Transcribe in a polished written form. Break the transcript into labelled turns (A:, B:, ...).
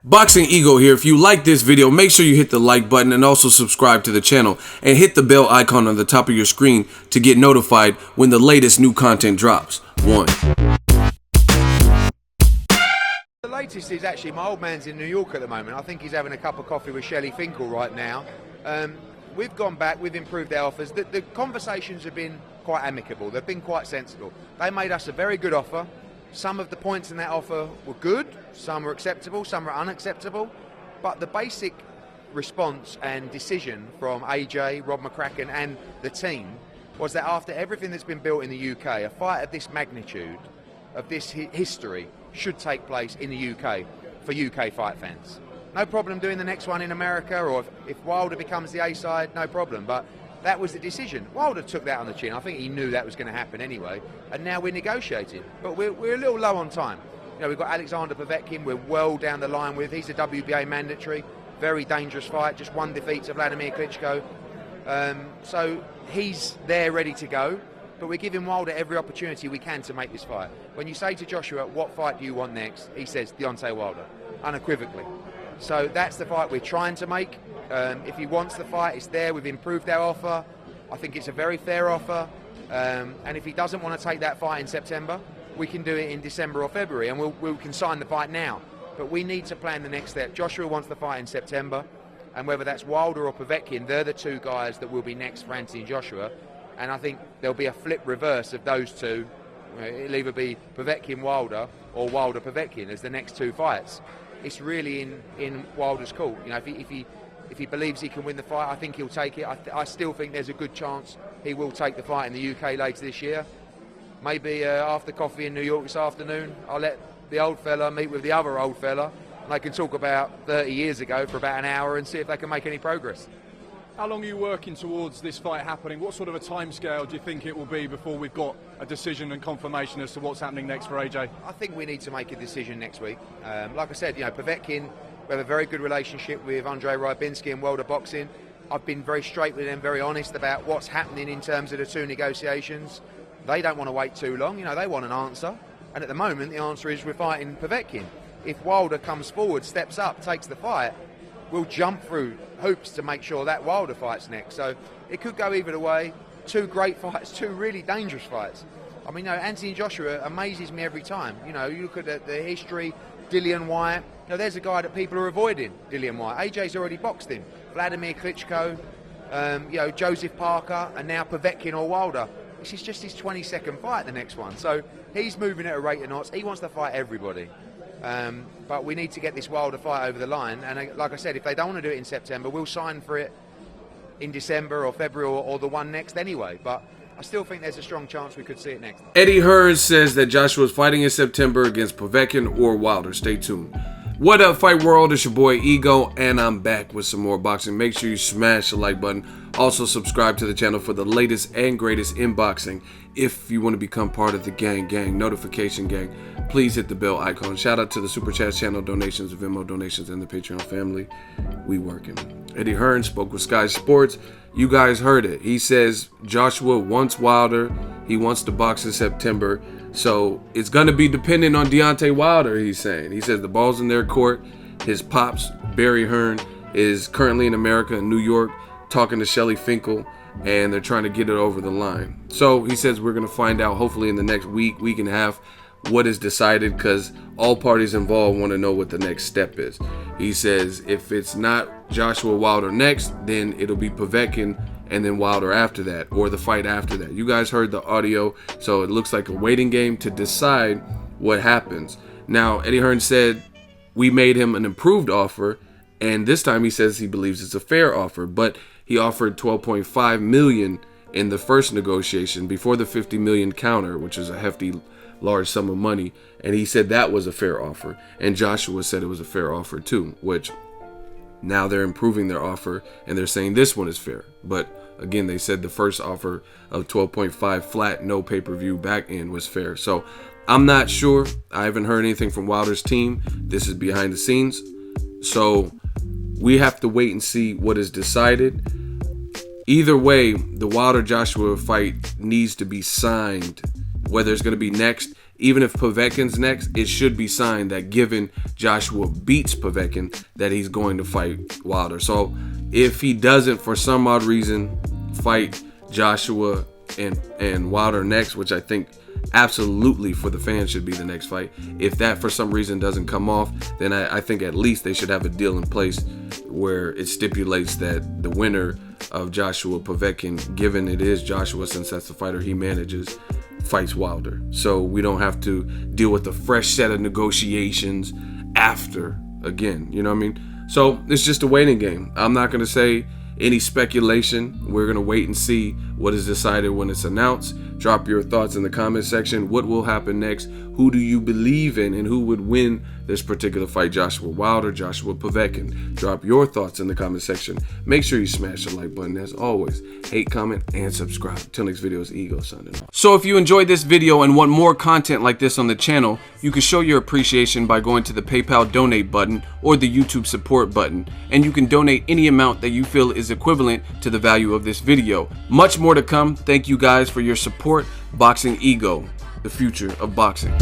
A: Boxing Ego here. If you like this video, make sure you hit the like button and also subscribe to the channel and hit the bell icon on the top of your screen to get notified when the latest new content drops.
B: The latest is actually my old man's in New York at the moment. I think he's having a cup of coffee with Shelly Finkel right now. We've gone back, we've improved our offers. The conversations have been quite amicable, they've been quite sensible. They made us a very good offer. Some of the points in that offer were good, some were acceptable, some were unacceptable, but the basic response and decision from AJ, Rob McCracken and the team was that after everything that's been built in the UK, a fight of this magnitude, of this history, should take place in the UK for UK fight fans. No problem doing the next one in America, or if Wilder becomes the A-side, no problem, but that was the decision. Wilder took that on the chin. I think he knew that was going to happen anyway, and now we're negotiating. But we're a little low on time. You know, we've got Alexander Povetkin, we're well down the line with. He's a WBA mandatory, very dangerous fight, just one defeat to Vladimir Klitschko. So he's there ready to go, but we're giving Wilder every opportunity we can to make this fight. When you say to Joshua, what fight do you want next? He says, Deontay Wilder, unequivocally. So that's the fight we're trying to make. If he wants the fight, it's there. We've improved our offer. I think it's a very fair offer. And if he doesn't want to take that fight in September, we can do it in December or February, and we can sign the fight now. But we need to plan the next step. Joshua wants the fight in September, and whether that's Wilder or Povetkin, they're the two guys that will be next for Anthony Joshua. And I think there'll be a flip reverse of those two. It'll either be Povetkin-Wilder or Wilder-Povetkin as the next two fights. It's really in Wilder's court. You know, if he believes he can win the fight, I think he'll take it. I still think there's a good chance he will take the fight in the UK later this year. Maybe after coffee in New York this afternoon, I'll let the old fella meet with the other old fella, and they can talk about 30 years ago for about an hour and see if they can make any progress.
C: How long are you working towards this fight happening? What sort of a timescale do you think it will be before we've got a decision and confirmation as to what's happening next for AJ?
B: I think we need to make a decision next week. Like I said, you know, Povetkin, we have a very good relationship with Andrei Rybinski and World of Boxing. I've been very straight with them, very honest about what's happening in terms of the two negotiations. They don't want to wait too long, you know, they want an answer. And at the moment, the answer is we're fighting Povetkin. If Wilder comes forward, steps up, takes the fight, we'll jump through hoops to make sure that Wilder fight's next. So it could go either way. Two great fights, two really dangerous fights. I mean, you know, Anthony Joshua amazes me every time. You know, you look at the history, Dillian Whyte. You know, there's a guy that people are avoiding, Dillian Whyte. AJ's already boxed him. Vladimir Klitschko, you know, Joseph Parker, and now Povetkin or Wilder. This is just his 22nd fight, the next one. So he's moving at a rate of knots. He wants to fight everybody. But we need to get this Wilder fight over the line. And like I said, if they don't want to do it in September, we'll sign for it in December or February or the one next anyway. But I still think there's a strong chance we could see it next.
A: Eddie Hearn says that Joshua is fighting in September against Povetkin or Wilder. Stay tuned. What up, Fight World? It's your boy Ego, and I'm back with some more boxing. Make sure you smash the like button. Also, subscribe to the channel for the latest and greatest in boxing. If you want to become part of the gang, notification gang, please hit the bell icon. Shout out to the Super Chat channel donations, Venmo donations, and the Patreon family. We working. Eddie Hearn spoke with SkySports. You guys heard it. He says Joshua wants Wilder. He wants to box in September. So it's going to be dependent on Deontay Wilder, he's saying. He says the ball's in their court. His pops, Barry Hearn, is currently in America, in New York, talking to Shelly Finkel, and they're trying to get it over the line. So he says we're going to find out hopefully in the next week and a half what is decided, because all parties involved want to know what the next step is. He says if it's not Joshua Wilder next, then it'll be Povetkin and then Wilder after that, or the fight after that. You guys heard the audio, so it looks like a waiting game to decide what happens. Now, Eddie Hearn said we made him an improved offer, and this time he says he believes it's a fair offer, but he offered $12.5 million in the first negotiation before the $50 million counter, which is a hefty, large sum of money, and he said that was a fair offer, and Joshua said it was a fair offer too, which now they're improving their offer and they're saying this one is fair. But again, they said the first offer of 12.5 flat, no pay-per-view back end was fair. So I'm not sure. I haven't heard anything from Wilder's team. This is behind the scenes. So we have to wait and see what is decided. Either way, the Wilder-Joshua fight needs to be signed. Whether it's going to be next even if Povetkin's next, it should be signed that given Joshua beats Povetkin, that he's going to fight Wilder. So if he doesn't, for some odd reason, fight Joshua and Wilder next, which I think absolutely for the fans should be the next fight, if that for some reason doesn't come off, then I think at least they should have a deal in place where it stipulates that the winner of Joshua Povetkin, given it is Joshua since that's the fighter he manages, fights Wilder. So we don't have to deal with a fresh set of negotiations after again, you know what I mean? So it's just a waiting game. I'm not going to say any speculation. We're going to wait and see what is decided when it's announced. Drop your thoughts in the comment section. What will happen next? Who do you believe in, and who would win this particular fight? Joshua Wilder, Joshua Povetkin? Drop your thoughts in the comment section. Make sure you smash the like button. As always, hate, comment, and subscribe. Till next video, is Ego signing off. So if you enjoyed this video and want more content like this on the channel, you can show your appreciation by going to the PayPal donate button or the YouTube support button, and you can donate any amount that you feel is equivalent to the value of this video. Much more to come. Thank you guys for your support. Boxing Ego, the future of boxing.